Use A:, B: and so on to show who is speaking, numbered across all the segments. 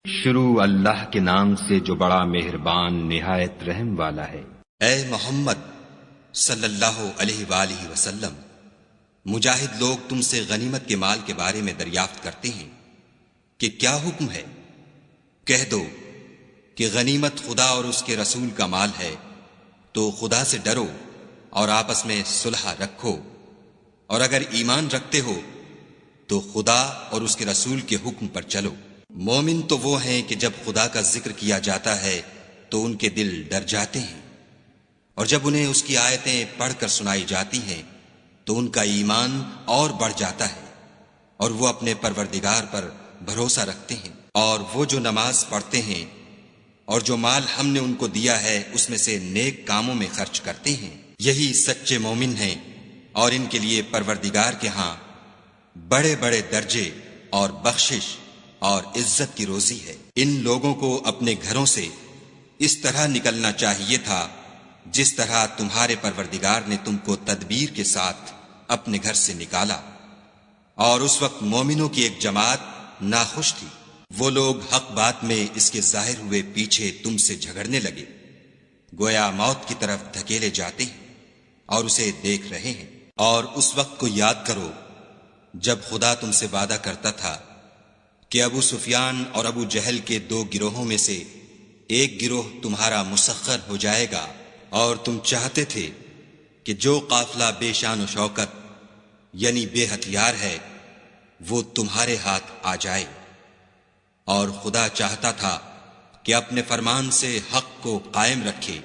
A: شروع اللہ کے نام سے جو بڑا مہربان نہایت رحم والا ہے۔
B: اے محمد صلی اللہ علیہ وآلہ وسلم، مجاہد لوگ تم سے غنیمت کے مال کے بارے میں دریافت کرتے ہیں کہ کیا حکم ہے؟ کہہ دو کہ غنیمت خدا اور اس کے رسول کا مال ہے، تو خدا سے ڈرو اور آپس میں صلح رکھو، اور اگر ایمان رکھتے ہو تو خدا اور اس کے رسول کے حکم پر چلو۔ مومن تو وہ ہیں کہ جب خدا کا ذکر کیا جاتا ہے تو ان کے دل ڈر جاتے ہیں، اور جب انہیں اس کی آیتیں پڑھ کر سنائی جاتی ہیں تو ان کا ایمان اور بڑھ جاتا ہے، اور وہ اپنے پروردگار پر بھروسہ رکھتے ہیں، اور وہ جو نماز پڑھتے ہیں اور جو مال ہم نے ان کو دیا ہے اس میں سے نیک کاموں میں خرچ کرتے ہیں، یہی سچے مومن ہیں، اور ان کے لیے پروردگار کے ہاں بڑے بڑے درجے اور بخشش اور عزت کی روزی ہے۔ ان لوگوں کو اپنے گھروں سے اس طرح نکلنا چاہیے تھا جس طرح تمہارے پروردگار نے تم کو تدبیر کے ساتھ اپنے گھر سے نکالا، اور اس وقت مومنوں کی ایک جماعت ناخوش تھی۔ وہ لوگ حق بات میں اس کے ظاہر ہوئے پیچھے تم سے جھگڑنے لگے، گویا موت کی طرف دھکیلے جاتے ہیں اور اسے دیکھ رہے ہیں۔ اور اس وقت کو یاد کرو جب خدا تم سے وعدہ کرتا تھا کہ ابو سفیان اور ابو جہل کے دو گروہوں میں سے ایک گروہ تمہارا مسخر ہو جائے گا، اور تم چاہتے تھے کہ جو قافلہ بے شان و شوکت یعنی بے ہتھیار ہے وہ تمہارے ہاتھ آ جائے، اور خدا چاہتا تھا کہ اپنے فرمان سے حق کو قائم رکھے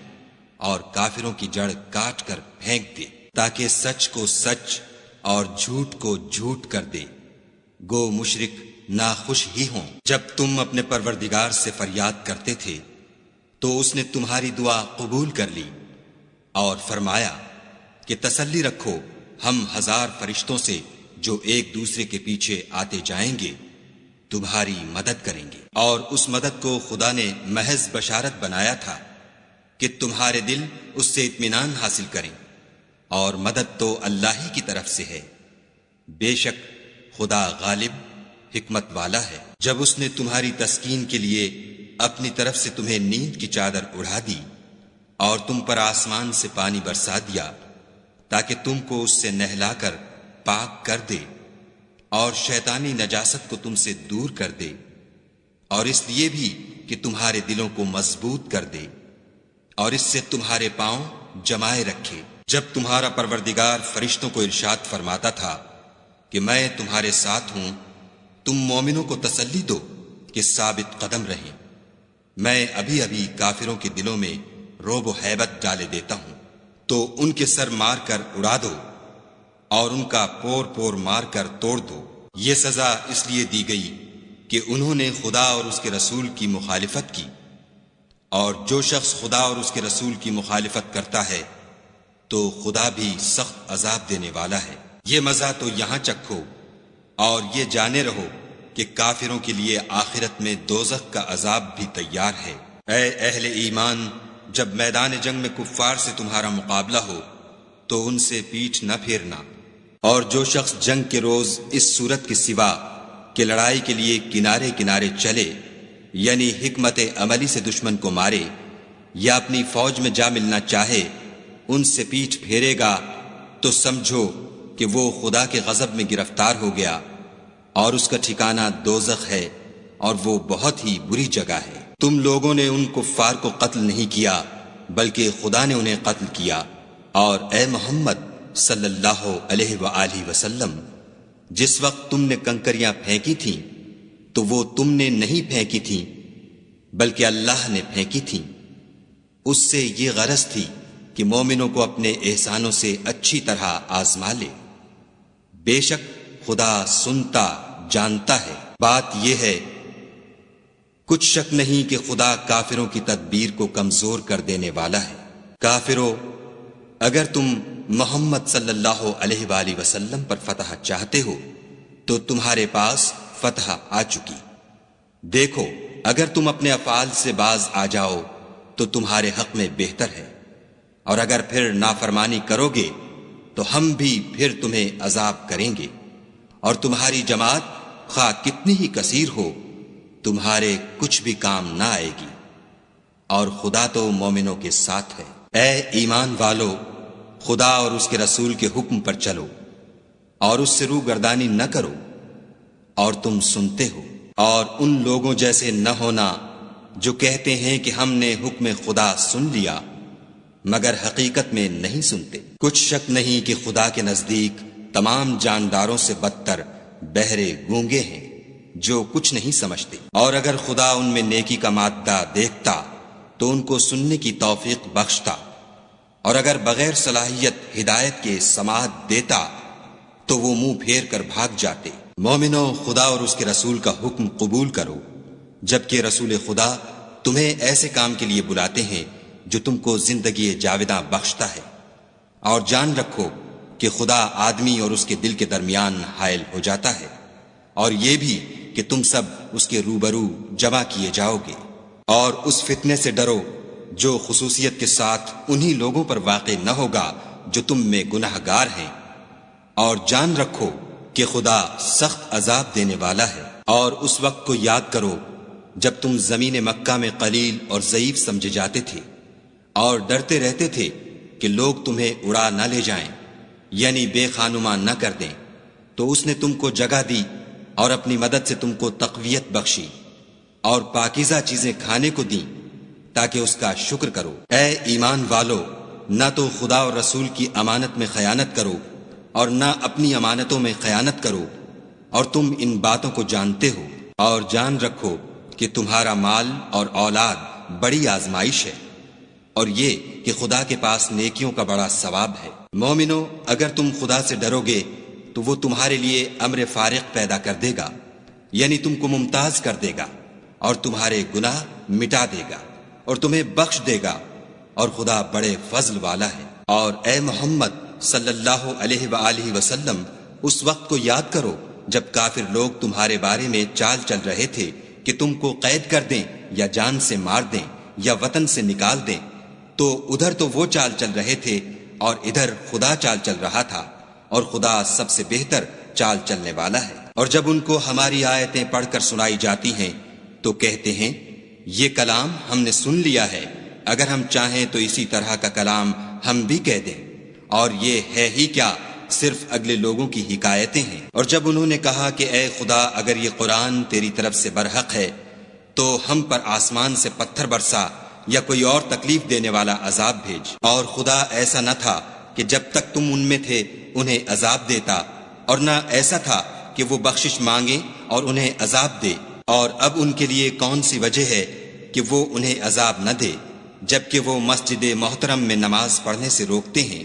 B: اور کافروں کی جڑ کاٹ کر پھینک دے، تاکہ سچ کو سچ اور جھوٹ کو جھوٹ کر دے۔ گو مشرک ناخوش ہی ہوں۔ جب تم اپنے پروردگار سے فریاد کرتے تھے تو اس نے تمہاری دعا قبول کر لی اور فرمایا کہ تسلی رکھو، ہم 1000 فرشتوں سے جو ایک دوسرے کے پیچھے آتے جائیں گے تمہاری مدد کریں گے۔ اور اس مدد کو خدا نے محض بشارت بنایا تھا کہ تمہارے دل اس سے اطمینان حاصل کریں، اور مدد تو اللہ ہی کی طرف سے ہے، بے شک خدا غالب حکمت والا ہے۔ جب اس نے تمہاری تسکین کے لیے اپنی طرف سے تمہیں نیند کی چادر اڑا دی اور تم پر آسمان سے پانی برسا دیا تاکہ تم کو اس سے نہلا کر پاک کر دے اور شیطانی نجاست کو تم سے دور کر دے، اور اس لیے بھی کہ تمہارے دلوں کو مضبوط کر دے اور اس سے تمہارے پاؤں جمائے رکھے۔ جب تمہارا پروردگار فرشتوں کو ارشاد فرماتا تھا کہ میں تمہارے ساتھ ہوں، تم مومنوں کو تسلی دو کہ ثابت قدم رہیں، میں ابھی ابھی کافروں کے دلوں میں رعب و ہیبت ڈالے دیتا ہوں، تو ان کے سر مار کر اڑا دو اور ان کا پور پور مار کر توڑ دو۔ یہ سزا اس لیے دی گئی کہ انہوں نے خدا اور اس کے رسول کی مخالفت کی، اور جو شخص خدا اور اس کے رسول کی مخالفت کرتا ہے تو خدا بھی سخت عذاب دینے والا ہے۔ یہ مزہ تو یہاں چکھو اور یہ جانے رہو کہ کافروں کے لیے آخرت میں دوزخ کا عذاب بھی تیار ہے۔ اے اہل ایمان، جب میدان جنگ میں کفار سے تمہارا مقابلہ ہو تو ان سے پیٹھ نہ پھیرنا، اور جو شخص جنگ کے روز اس صورت کے سوا کہ لڑائی کے لیے کنارے کنارے چلے، یعنی حکمت عملی سے دشمن کو مارے یا اپنی فوج میں جا ملنا چاہے، ان سے پیٹھ پھیرے گا تو سمجھو کہ وہ خدا کے غضب میں گرفتار ہو گیا، اور اس کا ٹھکانہ دوزخ ہے، اور وہ بہت ہی بری جگہ ہے۔ تم لوگوں نے ان کفار کو قتل نہیں کیا بلکہ خدا نے انہیں قتل کیا، اور اے محمد صلی اللہ علیہ وآلہ وسلم، جس وقت تم نے کنکریاں پھینکی تھیں تو وہ تم نے نہیں پھینکی تھیں بلکہ اللہ نے پھینکی تھیں۔ اس سے یہ غرض تھی کہ مومنوں کو اپنے احسانوں سے اچھی طرح آزما لے، بے شک خدا سنتا جانتا ہے۔ بات یہ ہے، کچھ شک نہیں کہ خدا کافروں کی تدبیر کو کمزور کر دینے والا ہے۔ کافروں، اگر تم محمد صلی اللہ علیہ وآلہ وسلم پر فتح چاہتے ہو تو تمہارے پاس فتح آ چکی۔ دیکھو، اگر تم اپنے افعال سے باز آ جاؤ تو تمہارے حق میں بہتر ہے، اور اگر پھر نافرمانی کرو گے تو ہم بھی پھر تمہیں عذاب کریں گے، اور تمہاری جماعت خواہ کتنی ہی کثیر ہو تمہارے کچھ بھی کام نہ آئے گی، اور خدا تو مومنوں کے ساتھ ہے۔ اے ایمان والو، خدا اور اس کے رسول کے حکم پر چلو اور اس سے روگردانی نہ کرو، اور تم سنتے ہو، اور ان لوگوں جیسے نہ ہونا جو کہتے ہیں کہ ہم نے حکم خدا سن لیا مگر حقیقت میں نہیں سنتے۔ کچھ شک نہیں کہ خدا کے نزدیک تمام جانداروں سے بدتر بہرے گونگے ہیں جو کچھ نہیں سمجھتے، اور اگر خدا ان میں نیکی کا مادہ دیکھتا تو ان کو سننے کی توفیق بخشتا، اور اگر بغیر صلاحیت ہدایت کے سماعت دیتا تو وہ منہ پھیر کر بھاگ جاتے۔ مومنو، خدا اور اس کے رسول کا حکم قبول کرو، جبکہ رسول خدا تمہیں ایسے کام کے لیے بلاتے ہیں جو تم کو زندگی جاوداں بخشتا ہے، اور جان رکھو کہ خدا آدمی اور اس کے دل کے درمیان حائل ہو جاتا ہے، اور یہ بھی کہ تم سب اس کے روبرو جمع کیے جاؤ گے، اور اس فتنے سے ڈرو جو خصوصیت کے ساتھ انہی لوگوں پر واقع نہ ہوگا جو تم میں گناہ گار ہیں، اور جان رکھو کہ خدا سخت عذاب دینے والا ہے۔ اور اس وقت کو یاد کرو جب تم زمین مکہ میں قلیل اور ضعیف سمجھے جاتے تھے اور ڈرتے رہتے تھے کہ لوگ تمہیں اڑا نہ لے جائیں، یعنی بے خانما نہ کر دیں، تو اس نے تم کو جگہ دی اور اپنی مدد سے تم کو تقویت بخشی اور پاکیزہ چیزیں کھانے کو دیں تاکہ اس کا شکر کرو۔ اے ایمان والو، نہ تو خدا اور رسول کی امانت میں خیانت کرو اور نہ اپنی امانتوں میں خیانت کرو، اور تم ان باتوں کو جانتے ہو، اور جان رکھو کہ تمہارا مال اور اولاد بڑی آزمائش ہے، اور یہ کہ خدا کے پاس نیکیوں کا بڑا ثواب ہے۔ مومنو، اگر تم خدا سے ڈرو گے تو وہ تمہارے لیے امر فارق پیدا کر دے گا، یعنی تم کو ممتاز کر دے گا اور تمہارے گناہ مٹا دے گا اور تمہیں بخش دے گا، اور خدا بڑے فضل والا ہے۔ اور اے محمد صلی اللہ علیہ وآلہ وسلم، اس وقت کو یاد کرو جب کافر لوگ تمہارے بارے میں چال چل رہے تھے کہ تم کو قید کر دیں یا جان سے مار دیں یا وطن سے نکال دیں، تو ادھر تو وہ چال چل رہے تھے اور ادھر خدا چال چل رہا تھا، اور خدا سب سے بہتر چال چلنے والا ہے۔ اور جب ان کو ہماری آیتیں پڑھ کر سنائی جاتی ہیں تو کہتے ہیں یہ کلام ہم نے سن لیا ہے، اگر ہم چاہیں تو اسی طرح کا کلام ہم بھی کہہ دیں، اور یہ ہے ہی کیا، صرف اگلے لوگوں کی حکایتیں ہیں۔ اور جب انہوں نے کہا کہ اے خدا، اگر یہ قرآن تیری طرف سے برحق ہے تو ہم پر آسمان سے پتھر برسا یا کوئی اور تکلیف دینے والا عذاب بھیج۔ اور خدا ایسا نہ تھا کہ جب تک تم ان میں تھے انہیں عذاب دیتا، اور نہ ایسا تھا کہ وہ بخشش مانگے اور انہیں عذاب دے۔ اور اب ان کے لیے کون سی وجہ ہے کہ وہ انہیں عذاب نہ دے، جبکہ وہ مسجد محترم میں نماز پڑھنے سے روکتے ہیں،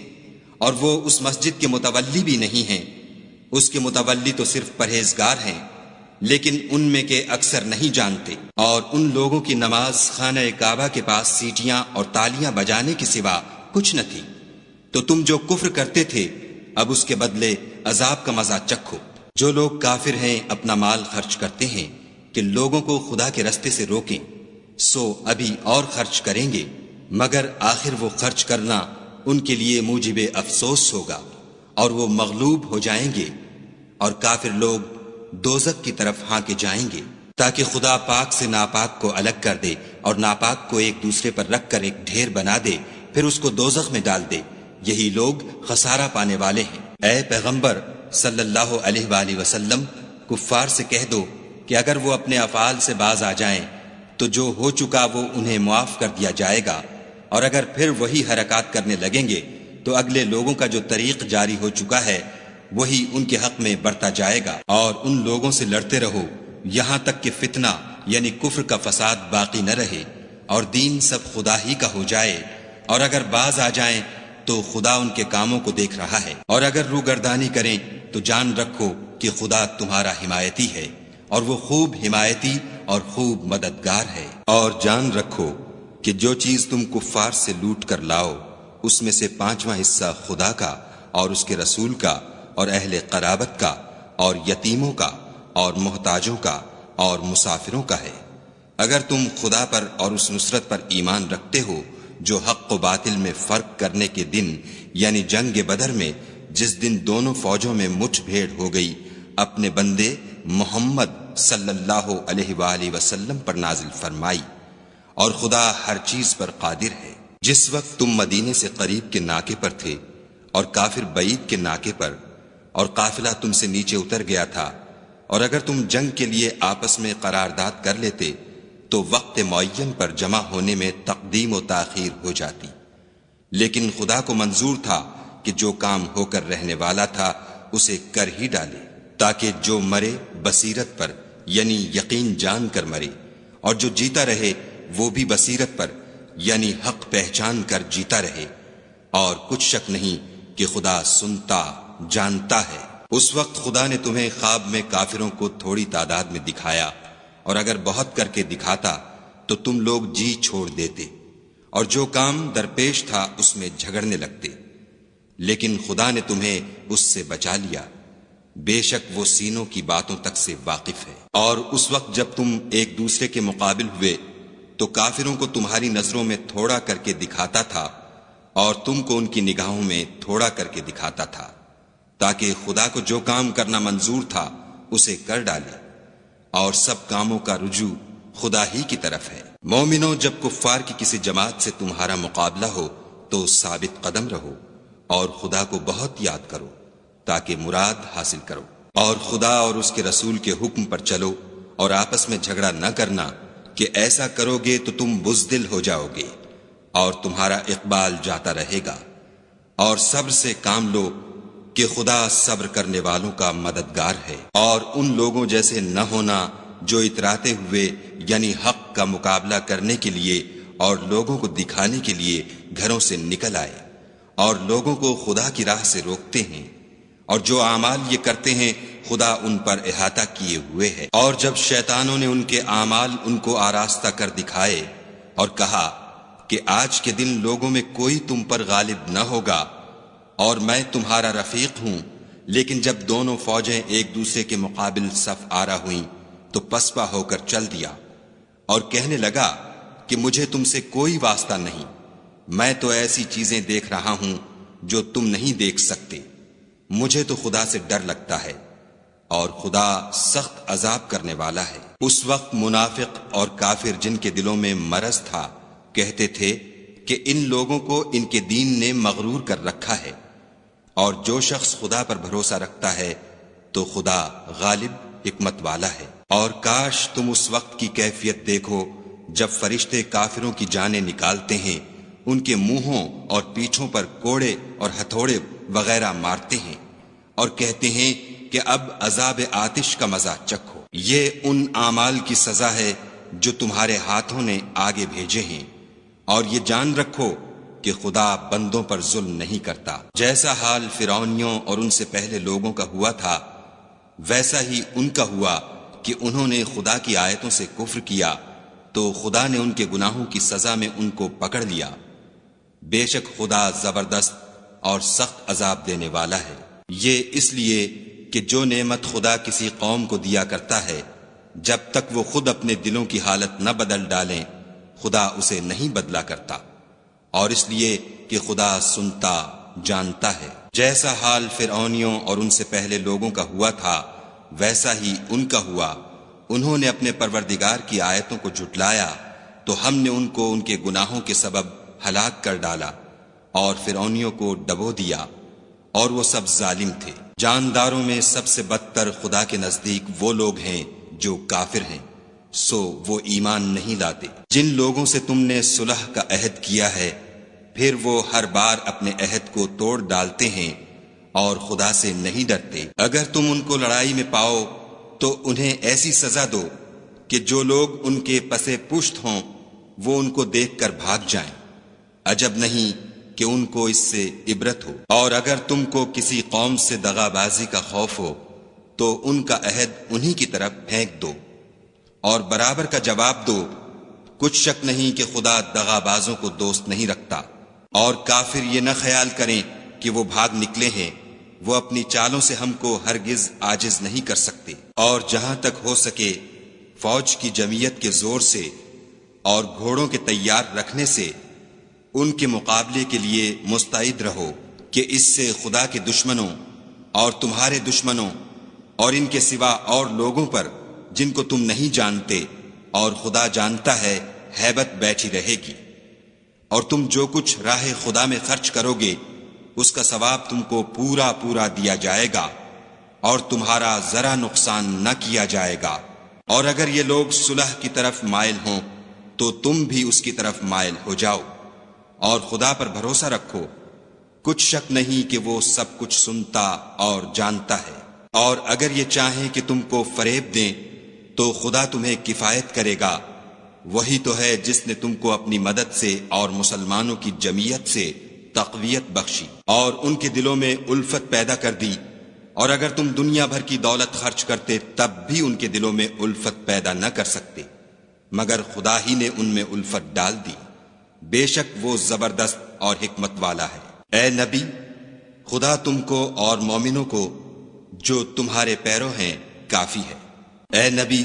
B: اور وہ اس مسجد کے متولی بھی نہیں ہیں، اس کے متولی تو صرف پرہیزگار ہیں، لیکن ان میں کے اکثر نہیں جانتے۔ اور ان لوگوں کی نماز خانہ کعبہ کے پاس سیٹیاں اور تالیاں بجانے کے سوا کچھ نہ تھی، تو تم جو کفر کرتے تھے اب اس کے بدلے عذاب کا مزہ چکھو۔ جو لوگ کافر ہیں اپنا مال خرچ کرتے ہیں کہ لوگوں کو خدا کے رستے سے روکیں، سو ابھی اور خرچ کریں گے، مگر آخر وہ خرچ کرنا ان کے لیے موجب افسوس ہوگا، اور وہ مغلوب ہو جائیں گے، اور کافر لوگ دوزخ کی طرف ہانکے جائیں گے، تاکہ خدا پاک سے ناپاک کو الگ کر دے اور ناپاک کو ایک دوسرے پر رکھ کر ایک ڈھیر بنا دے، پھر اس کو دوزخ میں ڈال دے۔ یہی لوگ خسارہ پانے والے ہیں۔ اے پیغمبر صلی اللہ علیہ وآلہ وسلم، کفار سے کہہ دو کہ اگر وہ اپنے افعال سے باز آ جائیں تو جو ہو چکا وہ انہیں معاف کر دیا جائے گا، اور اگر پھر وہی حرکات کرنے لگیں گے تو اگلے لوگوں کا جو طریق جاری ہو چکا ہے وہی ان کے حق میں برتا جائے گا۔ اور ان لوگوں سے لڑتے رہو یہاں تک کہ فتنہ یعنی کفر کا فساد باقی نہ رہے اور دین سب خدا ہی کا ہو جائے، اور اگر باز آ جائیں تو خدا ان کے کاموں کو دیکھ رہا ہے، اور اگر روگردانی کریں تو جان رکھو کہ خدا تمہارا حمایتی ہے، اور وہ خوب حمایتی اور خوب مددگار ہے۔ اور جان رکھو کہ جو چیز تم کفار سے لوٹ کر لاؤ اس میں سے 5واں حصہ خدا کا اور اس کے رسول کا اور اہل قرابت کا اور یتیموں کا اور محتاجوں کا اور مسافروں کا ہے۔ اگر تم خدا پر اور اس نصرت پر ایمان رکھتے ہو جو حق و باطل میں فرق کرنے کے دن یعنی جنگ بدر میں جس دن دونوں فوجوں میں مٹھ بھیڑ ہو گئی، اپنے بندے محمد صلی اللہ علیہ وآلہ وسلم پر نازل فرمائی، اور خدا ہر چیز پر قادر ہے۔ جس وقت تم مدینے سے قریب کے ناکے پر تھے اور کافر بعید کے ناکے پر، اور قافلہ تم سے نیچے اتر گیا تھا، اور اگر تم جنگ کے لیے آپس میں قرارداد کر لیتے تو وقت معین پر جمع ہونے میں تقدیم و تاخیر ہو جاتی، لیکن خدا کو منظور تھا کہ جو کام ہو کر رہنے والا تھا اسے کر ہی ڈالے، تاکہ جو مرے بصیرت پر یعنی یقین جان کر مرے، اور جو جیتا رہے وہ بھی بصیرت پر یعنی حق پہچان کر جیتا رہے، اور کچھ شک نہیں کہ خدا سنتا جانتا ہے۔ اس وقت خدا نے تمہیں خواب میں کافروں کو تھوڑی تعداد میں دکھایا، اور اگر بہت کر کے دکھاتا تو تم لوگ جی چھوڑ دیتے، اور جو کام درپیش تھا اس میں جھگڑنے لگتے، لیکن خدا نے تمہیں اس سے بچا لیا، بے شک وہ سینوں کی باتوں تک سے واقف ہے۔ اور اس وقت جب تم ایک دوسرے کے مقابل ہوئے تو کافروں کو تمہاری نظروں میں تھوڑا کر کے دکھاتا تھا، اور تم کو ان کی نگاہوں میں تھوڑا کر کے دکھاتا تھا، تاکہ خدا کو جو کام کرنا منظور تھا اسے کر ڈالے، اور سب کاموں کا رجوع خدا ہی کی طرف ہے۔ مومنوں، جب کفار کی کسی جماعت سے تمہارا مقابلہ ہو تو ثابت قدم رہو، اور خدا کو بہت یاد کرو تاکہ مراد حاصل کرو، اور خدا اور اس کے رسول کے حکم پر چلو، اور آپس میں جھگڑا نہ کرنا کہ ایسا کرو گے تو تم بزدل ہو جاؤ گے اور تمہارا اقبال جاتا رہے گا، اور صبر سے کام لو کہ خدا صبر کرنے والوں کا مددگار ہے۔ اور ان لوگوں جیسے نہ ہونا جو اتراتے ہوئے یعنی حق کا مقابلہ کرنے کے لیے اور لوگوں کو دکھانے کے لیے گھروں سے نکل آئے اور لوگوں کو خدا کی راہ سے روکتے ہیں، اور جو اعمال یہ کرتے ہیں خدا ان پر احاطہ کیے ہوئے ہے۔ اور جب شیطانوں نے ان کے اعمال ان کو آراستہ کر دکھائے اور کہا کہ آج کے دن لوگوں میں کوئی تم پر غالب نہ ہوگا اور میں تمہارا رفیق ہوں، لیکن جب دونوں فوجیں ایک دوسرے کے مقابل صف آرا ہوئیں تو پسپا ہو کر چل دیا اور کہنے لگا کہ مجھے تم سے کوئی واسطہ نہیں، میں تو ایسی چیزیں دیکھ رہا ہوں جو تم نہیں دیکھ سکتے، مجھے تو خدا سے ڈر لگتا ہے، اور خدا سخت عذاب کرنے والا ہے۔ اس وقت منافق اور کافر جن کے دلوں میں مرض تھا کہتے تھے کہ ان لوگوں کو ان کے دین نے مغرور کر رکھا ہے، اور جو شخص خدا پر بھروسہ رکھتا ہے تو خدا غالب حکمت والا ہے۔ اور کاش تم اس وقت کی کیفیت دیکھو جب فرشتے کافروں کی جانیں نکالتے ہیں، ان کے منہوں اور پیٹھوں پر کوڑے اور ہتھوڑے وغیرہ مارتے ہیں اور کہتے ہیں کہ اب عذاب آتش کا مزہ چکھو، یہ ان اعمال کی سزا ہے جو تمہارے ہاتھوں نے آگے بھیجے ہیں، اور یہ جان رکھو کہ خدا بندوں پر ظلم نہیں کرتا۔ جیسا حال فرعونیوں اور ان سے پہلے لوگوں کا ہوا تھا ویسا ہی ان کا ہوا کہ انہوں نے خدا کی آیتوں سے کفر کیا تو خدا نے ان کے گناہوں کی سزا میں ان کو پکڑ لیا، بے شک خدا زبردست اور سخت عذاب دینے والا ہے۔ یہ اس لیے کہ جو نعمت خدا کسی قوم کو دیا کرتا ہے جب تک وہ خود اپنے دلوں کی حالت نہ بدل ڈالیں خدا اسے نہیں بدلا کرتا، اور اس لیے کہ خدا سنتا جانتا ہے۔ جیسا حال فرعونیوں اور ان سے پہلے لوگوں کا ہوا تھا ویسا ہی ان کا ہوا، انہوں نے اپنے پروردگار کی آیتوں کو جھٹلایا تو ہم نے ان کو ان کے گناہوں کے سبب ہلاک کر ڈالا اور فرعونیوں کو ڈبو دیا، اور وہ سب ظالم تھے۔ جانداروں میں سب سے بدتر خدا کے نزدیک وہ لوگ ہیں جو کافر ہیں، سو وہ ایمان نہیں لاتے۔ جن لوگوں سے تم نے صلح کا عہد کیا ہے پھر وہ ہر بار اپنے عہد کو توڑ ڈالتے ہیں اور خدا سے نہیں ڈرتے۔ اگر تم ان کو لڑائی میں پاؤ تو انہیں ایسی سزا دو کہ جو لوگ ان کے پسے پشت ہوں وہ ان کو دیکھ کر بھاگ جائیں، عجب نہیں کہ ان کو اس سے عبرت ہو۔ اور اگر تم کو کسی قوم سے دغا بازی کا خوف ہو تو ان کا عہد انہی کی طرف پھینک دو اور برابر کا جواب دو، کچھ شک نہیں کہ خدا دغا بازوں کو دوست نہیں رکھتا۔ اور کافر یہ نہ خیال کریں کہ وہ بھاگ نکلے ہیں، وہ اپنی چالوں سے ہم کو ہرگز عاجز نہیں کر سکتے۔ اور جہاں تک ہو سکے فوج کی جمعیت کے زور سے اور گھوڑوں کے تیار رکھنے سے ان کے مقابلے کے لیے مستعد رہو کہ اس سے خدا کے دشمنوں اور تمہارے دشمنوں اور ان کے سوا اور لوگوں پر جن کو تم نہیں جانتے، اور خدا جانتا ہے ہیبت بیٹھی رہے گی، اور تم جو کچھ راہ خدا میں خرچ کرو گے اس کا ثواب تم کو پورا پورا دیا جائے گا، اور تمہارا ذرا نقصان نہ کیا جائے گا۔ اور اگر یہ لوگ صلح کی طرف مائل ہوں تو تم بھی اس کی طرف مائل ہو جاؤ، اور خدا پر بھروسہ رکھو، کچھ شک نہیں کہ وہ سب کچھ سنتا اور جانتا ہے۔ اور اگر یہ چاہیں کہ تم کو فریب دیں تو خدا تمہیں کفایت کرے گا، وہی تو ہے جس نے تم کو اپنی مدد سے اور مسلمانوں کی جمعیت سے تقویت بخشی اور ان کے دلوں میں الفت پیدا کر دی، اور اگر تم دنیا بھر کی دولت خرچ کرتے تب بھی ان کے دلوں میں الفت پیدا نہ کر سکتے، مگر خدا ہی نے ان میں الفت ڈال دی، بے شک وہ زبردست اور حکمت والا ہے۔ اے نبی، خدا تم کو اور مومنوں کو جو تمہارے پیرو ہیں کافی ہے۔ اے نبی،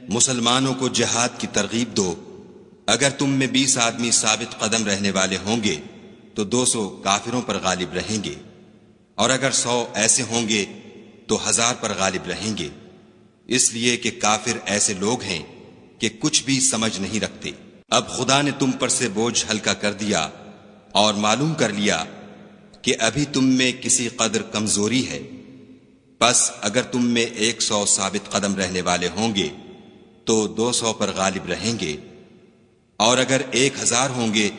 B: مسلمانوں کو جہاد کی ترغیب دو، اگر تم میں 20 آدمی ثابت قدم رہنے والے ہوں گے تو 200 کافروں پر غالب رہیں گے، اور اگر 100 ایسے ہوں گے تو 1000 پر غالب رہیں گے، اس لیے کہ کافر ایسے لوگ ہیں کہ کچھ بھی سمجھ نہیں رکھتے۔ اب خدا نے تم پر سے بوجھ ہلکا کر دیا اور معلوم کر لیا کہ ابھی تم میں کسی قدر کمزوری ہے، پس اگر تم میں 100 ثابت قدم رہنے والے ہوں گے تو 200 پر غالب رہیں گے، اور اگر 1000 ہوں گے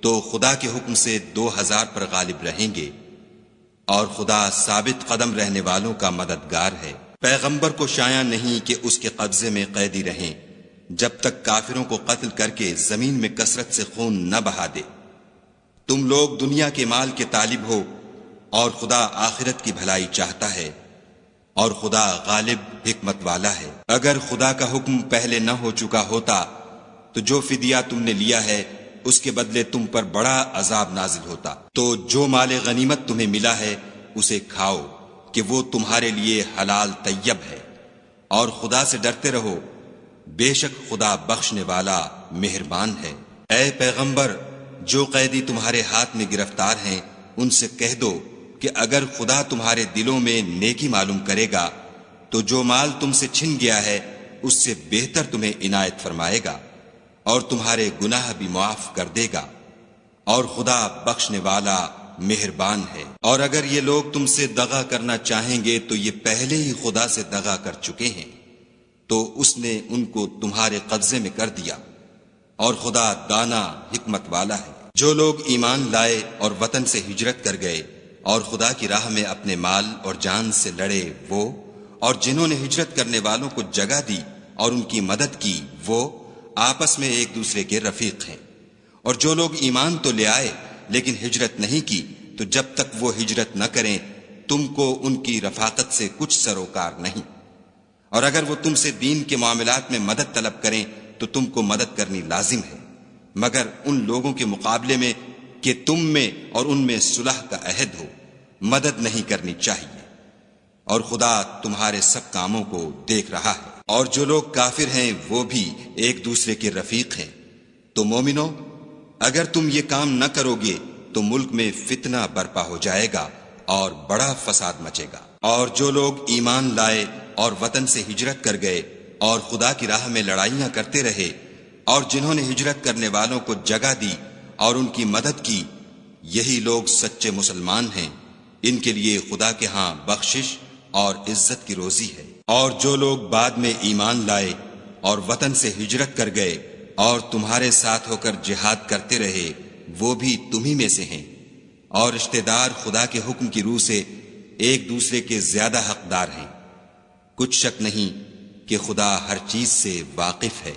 B: تو خدا کے حکم سے 2000 پر غالب رہیں گے، اور خدا ثابت قدم رہنے والوں کا مددگار ہے۔ پیغمبر کو شایع نہیں کہ اس کے قبضے میں قیدی رہیں جب تک کافروں کو قتل کر کے زمین میں کثرت سے خون نہ بہا دے۔ تم لوگ دنیا کے مال کے طالب ہو اور خدا آخرت کی بھلائی چاہتا ہے، اور خدا غالب حکمت والا ہے۔ اگر خدا کا حکم پہلے نہ ہو چکا ہوتا تو جو فدیہ تم نے لیا ہے اس کے بدلے تم پر بڑا عذاب نازل ہوتا۔ تو جو مال غنیمت تمہیں ملا ہے اسے کھاؤ کہ وہ تمہارے لیے حلال طیب ہے، اور خدا سے ڈرتے رہو، بے شک خدا بخشنے والا مہربان ہے۔ اے پیغمبر، جو قیدی تمہارے ہاتھ میں گرفتار ہیں ان سے کہہ دو کہ اگر خدا تمہارے دلوں میں نیکی معلوم کرے گا تو جو مال تم سے چھن گیا ہے اس سے بہتر تمہیں عنایت فرمائے گا، اور تمہارے گناہ بھی معاف کر دے گا، اور خدا بخشنے والا مہربان ہے۔ اور اگر یہ لوگ تم سے دغا کرنا چاہیں گے تو یہ پہلے ہی خدا سے دغا کر چکے ہیں، تو اس نے ان کو تمہارے قبضے میں کر دیا، اور خدا دانا حکمت والا ہے۔ جو لوگ ایمان لائے اور وطن سے ہجرت کر گئے اور خدا کی راہ میں اپنے مال اور جان سے لڑے وہ، اور جنہوں نے ہجرت کرنے والوں کو جگہ دی اور ان کی مدد کی وہ آپس میں ایک دوسرے کے رفیق ہیں۔ اور جو لوگ ایمان تو لے آئے لیکن ہجرت نہیں کی تو جب تک وہ ہجرت نہ کریں تم کو ان کی رفاقت سے کچھ سروکار نہیں، اور اگر وہ تم سے دین کے معاملات میں مدد طلب کریں تو تم کو مدد کرنی لازم ہے، مگر ان لوگوں کے مقابلے میں کہ تم میں اور ان میں صلح کا عہد ہو مدد نہیں کرنی چاہیے، اور خدا تمہارے سب کاموں کو دیکھ رہا ہے۔ اور جو لوگ کافر ہیں وہ بھی ایک دوسرے کے رفیق ہیں۔ تو مومنو، اگر تم یہ کام نہ کرو گے تو ملک میں فتنہ برپا ہو جائے گا اور بڑا فساد مچے گا۔ اور جو لوگ ایمان لائے اور وطن سے ہجرت کر گئے اور خدا کی راہ میں لڑائیاں کرتے رہے، اور جنہوں نے ہجرت کرنے والوں کو جگہ دی اور ان کی مدد کی، یہی لوگ سچے مسلمان ہیں، ان کے لیے خدا کے ہاں بخشش اور عزت کی روزی ہے۔ اور جو لوگ بعد میں ایمان لائے اور وطن سے ہجرت کر گئے اور تمہارے ساتھ ہو کر جہاد کرتے رہے، وہ بھی تمہی میں سے ہیں، اور رشتہ دار خدا کے حکم کی روح سے ایک دوسرے کے زیادہ حقدار ہیں۔ کچھ شک نہیں کہ خدا ہر چیز سے واقف ہے۔